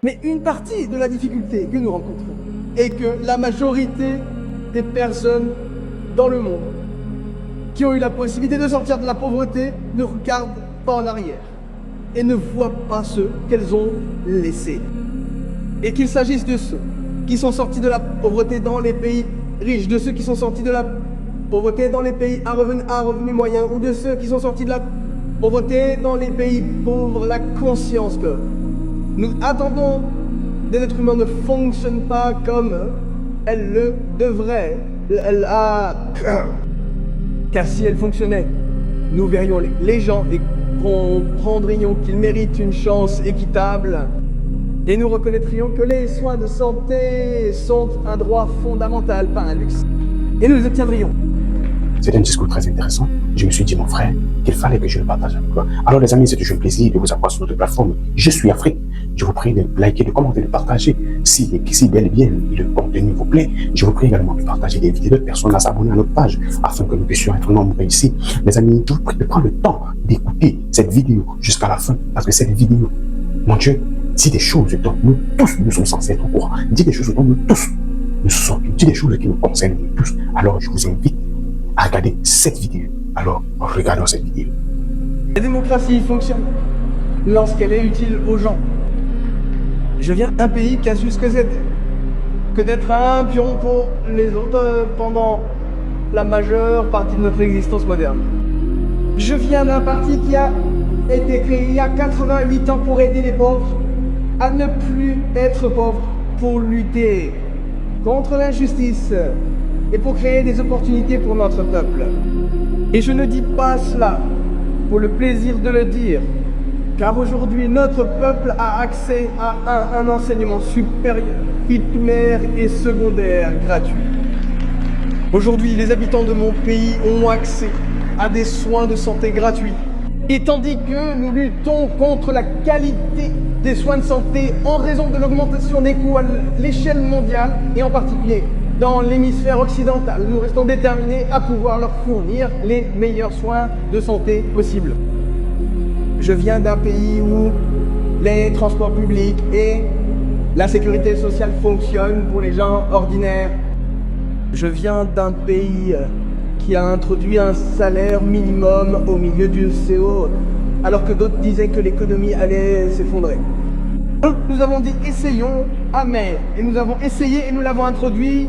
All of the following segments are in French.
Mais une partie de la difficulté que nous rencontrons est que la majorité des personnes dans le monde qui ont eu la possibilité de sortir de la pauvreté ne regardent pas en arrière et ne voient pas ceux qu'elles ont laissés. Et qu'il s'agisse de ceux qui sont sortis de la pauvreté dans les pays riches, de ceux qui sont sortis de la pauvreté dans les pays à revenu moyen, ou de ceux qui sont sortis de la pauvreté dans les pays pauvres, la conscience que nous attendons des êtres humains ne fonctionne pas comme elle le devrait. Car si elle fonctionnait, nous verrions les gens et comprendrions qu'ils méritent une chance équitable. Et nous reconnaîtrions que les soins de santé sont un droit fondamental, pas un luxe. Et nous les obtiendrions. C'est un discours très intéressant. Je me suis dit, mon frère, qu'il fallait que je le partage avec toi. Alors les amis, c'est toujours un plaisir de vous avoir sur notre plateforme. Je suis Afrique. Je vous prie de liker, de commenter, de partager. Si bel et bien le contenu vous plaît, je vous prie également de partager des vidéos, d'autres personnes à s'abonner à notre page afin que nous puissions être nombreux ici. Les amis, je vous prie de prendre le temps d'écouter cette vidéo jusqu'à la fin parce que cette vidéo, mon Dieu, dit des choses dont nous tous nous sommes censés être au courant. Dit des choses dont nous tous nous sommes, dit des choses qui nous concernent nous tous. Alors je vous invite à regarder cette vidéo. Alors regardons cette vidéo. La démocratie fonctionne lorsqu'elle est utile aux gens. Je viens d'un pays qui a su ce que c'était que d'être un pion pour les autres pendant la majeure partie de notre existence moderne. Je viens d'un parti qui a été créé il y a 88 ans pour aider les pauvres à ne plus être pauvres, pour lutter contre l'injustice et pour créer des opportunités pour notre peuple. Et je ne dis pas cela pour le plaisir de le dire, car aujourd'hui notre peuple a accès à un enseignement supérieur, primaire et secondaire gratuit. Aujourd'hui, les habitants de mon pays ont accès à des soins de santé gratuits. Et tandis que nous luttons contre la qualité des soins de santé en raison de l'augmentation des coûts à l'échelle mondiale, et en particulier dans l'hémisphère occidental, nous restons déterminés à pouvoir leur fournir les meilleurs soins de santé possibles. Je viens d'un pays où les transports publics et la sécurité sociale fonctionnent pour les gens ordinaires. Je viens d'un pays qui a introduit un salaire minimum au milieu du CO, alors que d'autres disaient que l'économie allait s'effondrer. Nous avons dit essayons, amen, et nous avons essayé et nous l'avons introduit.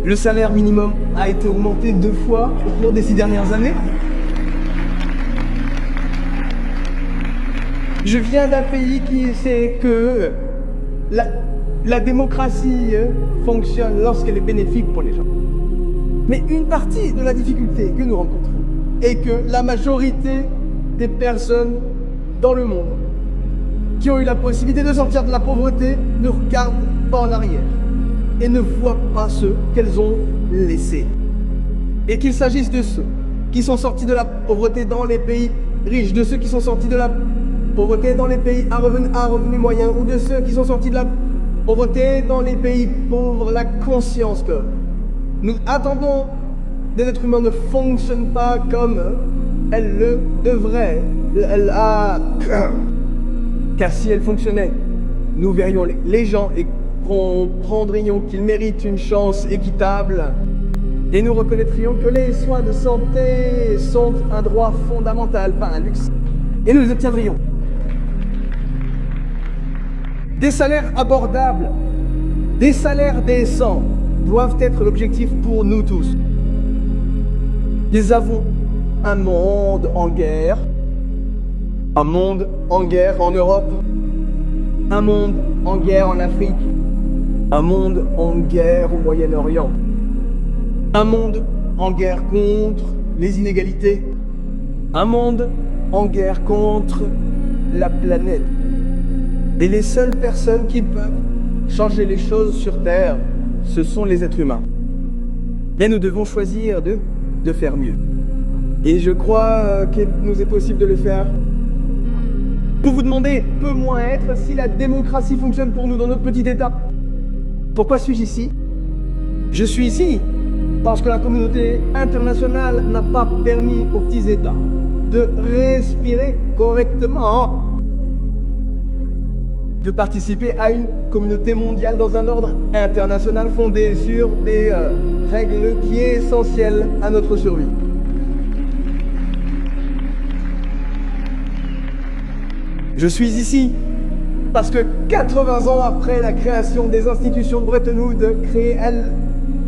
Le salaire minimum a été augmenté 2 fois au cours des 6 dernières années. Je viens d'un pays qui sait que la démocratie fonctionne lorsqu'elle est bénéfique pour les gens. Mais une partie de la difficulté que nous rencontrons est que la majorité des personnes dans le monde qui ont eu la possibilité de sortir de la pauvreté ne regardent pas en arrière et ne voient pas ceux qu'elles ont laissés. Et qu'il s'agisse de ceux qui sont sortis de la pauvreté dans les pays riches, de ceux qui sont sortis de la pauvreté dans les pays à revenu moyen, ou de ceux qui sont sortis de la pauvreté dans les pays pauvres, la conscience que nous attendons des êtres humains ne fonctionnent pas comme elle le devrait. Car si elle fonctionnait, nous verrions les gens et comprendrions qu'ils méritent une chance équitable. Et nous reconnaîtrions que les soins de santé sont un droit fondamental, pas un luxe. Et nous les obtiendrions. Des salaires abordables, des salaires décents doivent être l'objectif pour nous tous. Nous avons un monde en guerre en Europe, un monde en guerre en Afrique, un monde en guerre au Moyen-Orient, un monde en guerre contre les inégalités, un monde en guerre contre la planète. Et les seules personnes qui peuvent changer les choses sur Terre, ce sont les êtres humains. Mais nous devons choisir de faire mieux. Et je crois qu'il nous est possible de le faire. Vous vous demandez, peut moins être si la démocratie fonctionne pour nous dans notre petit État? Pourquoi suis-je ici? Je suis ici parce que la communauté internationale n'a pas permis aux petits États de respirer correctement. de participer à une communauté mondiale dans un ordre international fondé sur des règles qui est essentielle à notre survie. Je suis ici parce que 80 ans après la création des institutions de Bretton Woods, créée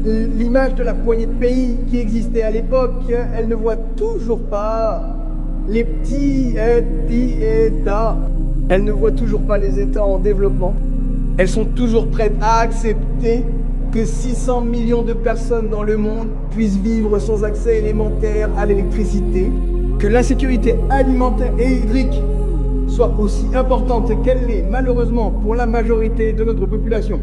l'image de la poignée de pays qui existait à l'époque, elle ne voit toujours pas les petits États. Elle ne voit toujours pas les États en développement. Elles sont toujours prêtes à accepter que 600 millions de personnes dans le monde puissent vivre sans accès élémentaire à l'électricité, que l'insécurité alimentaire et hydrique soit aussi importante qu'elle l'est malheureusement pour la majorité de notre population.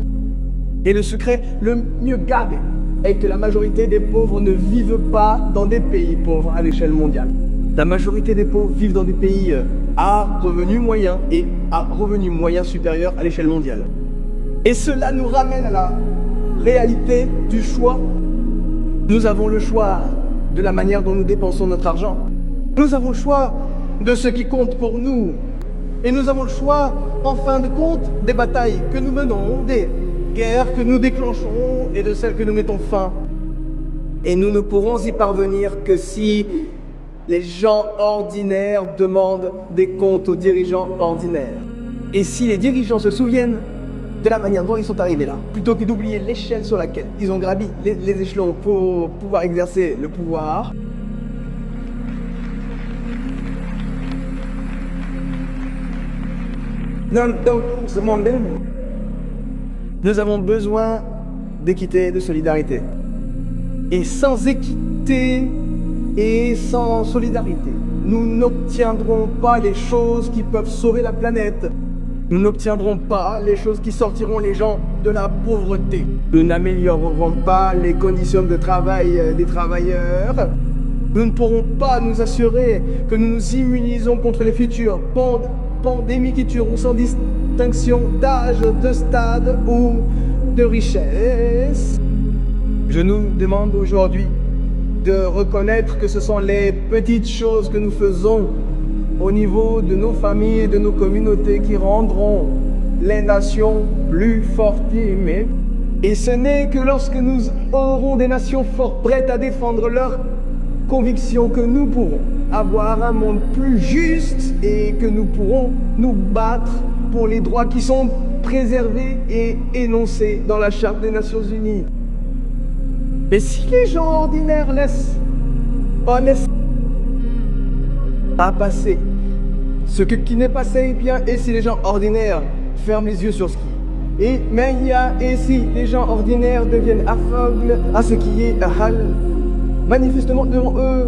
Et le secret le mieux gardé est que la majorité des pauvres ne vivent pas dans des pays pauvres à l'échelle mondiale. La majorité des pauvres vivent dans des pays à revenus moyens et à revenus moyens supérieurs à l'échelle mondiale. Et cela nous ramène à la réalité du choix. Nous avons le choix de la manière dont nous dépensons notre argent. Nous avons le choix de ce qui compte pour nous. Et nous avons le choix, en fin de compte, des batailles que nous menons, des guerres que nous déclenchons et de celles que nous mettons fin. Et nous ne pourrons y parvenir que si les gens ordinaires demandent des comptes aux dirigeants ordinaires. Et si les dirigeants se souviennent de la manière dont ils sont arrivés là, plutôt que d'oublier l'échelle sur laquelle ils ont gravi les échelons pour pouvoir exercer le pouvoir, nous avons besoin d'équité et de solidarité. Et sans équité et sans solidarité, nous n'obtiendrons pas les choses qui peuvent sauver la planète. Nous n'obtiendrons pas les choses qui sortiront les gens de la pauvreté. Nous n'améliorerons pas les conditions de travail des travailleurs. Nous ne pourrons pas nous assurer que nous nous immunisons contre les futures pandémies qui tueront sans distinction d'âge, de stade ou de richesse. Je nous demande aujourd'hui de reconnaître que ce sont les petites choses que nous faisons au niveau de nos familles et de nos communautés qui rendront les nations plus fortes. Et ce n'est que lorsque nous aurons des nations fortes prêtes à défendre leurs convictions que nous pourrons avoir un monde plus juste et que nous pourrons nous battre pour les droits qui sont préservés et énoncés dans la Charte des Nations Unies. Mais si les gens ordinaires laissent pas passer ce qui n'est passé, eh bien, et si les gens ordinaires ferment les yeux sur ce qui est, et si les gens ordinaires deviennent aveugles à ce qui est manifestement devant eux,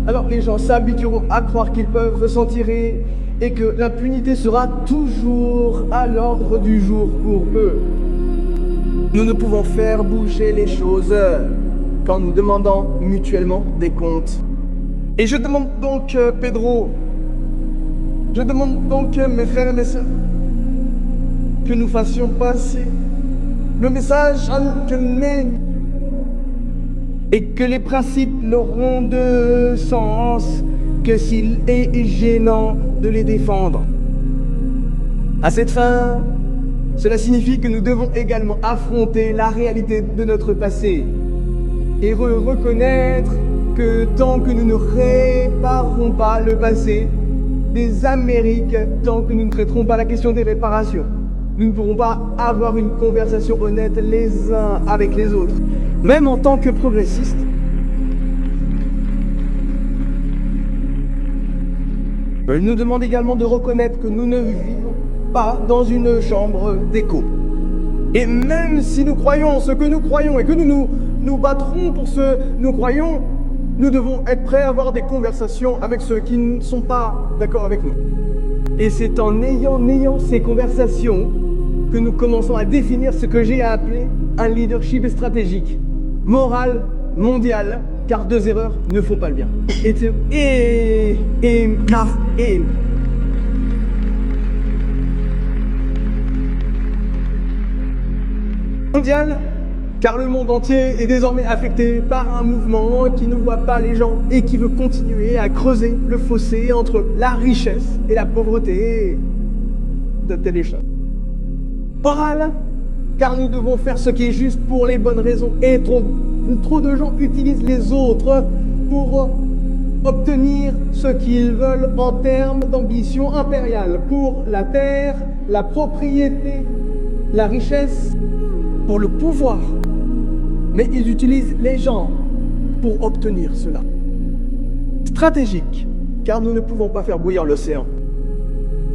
alors les gens s'habitueront à croire qu'ils peuvent s'en tirer et que l'impunité sera toujours à l'ordre du jour pour eux. Nous ne pouvons faire bouger les choses qu'en nous demandant mutuellement des comptes. Et je demande donc, Pedro, je demande donc, mes frères et mes sœurs, que nous fassions passer le message et que les principes n'auront de sens que s'il est gênant de les défendre. À cette fin, cela signifie que nous devons également affronter la réalité de notre passé et reconnaître que tant que nous ne réparerons pas le passé des Amériques, tant que nous ne traiterons pas la question des réparations, nous ne pourrons pas avoir une conversation honnête les uns avec les autres. Même en tant que progressistes, elle nous demande également de reconnaître que nous ne vivons pas dans une chambre d'écho. Et même si nous croyons ce que nous croyons et que nous battrons pour ce que nous croyons, nous devons être prêts à avoir des conversations avec ceux qui ne sont pas d'accord avec nous. Et c'est en ayant ces conversations que nous commençons à définir ce que j'ai appelé un leadership stratégique, moral, mondial, car 2 erreurs ne font pas le bien. Mondial, car le monde entier est désormais affecté par un mouvement qui ne voit pas les gens et qui veut continuer à creuser le fossé entre la richesse et la pauvreté de telle échelle. morale, car nous devons faire ce qui est juste pour les bonnes raisons. Et trop de gens utilisent les autres pour obtenir ce qu'ils veulent en termes d'ambition impériale, pour la terre, la propriété, la richesse, pour le pouvoir. Mais ils utilisent les gens pour obtenir cela. Stratégique, car nous ne pouvons pas faire bouillir l'océan.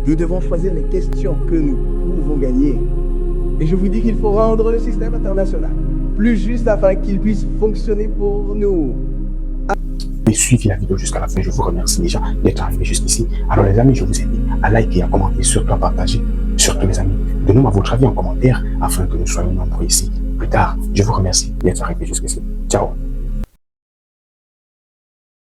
Nous devons choisir les questions que nous pouvons gagner. Et je vous dis qu'il faut rendre le système international plus juste afin qu'il puisse fonctionner pour nous. Et suivez la vidéo jusqu'à la fin. Je vous remercie déjà d'être arrivé jusqu'ici. Alors les amis, je vous invite à liker, à commenter, surtout à partager. Surtout les amis, donnez-moi votre avis en commentaire afin que nous soyons nombreux ici plus tard. Je vous remercie d'être arrivé jusqu'ici. Ciao.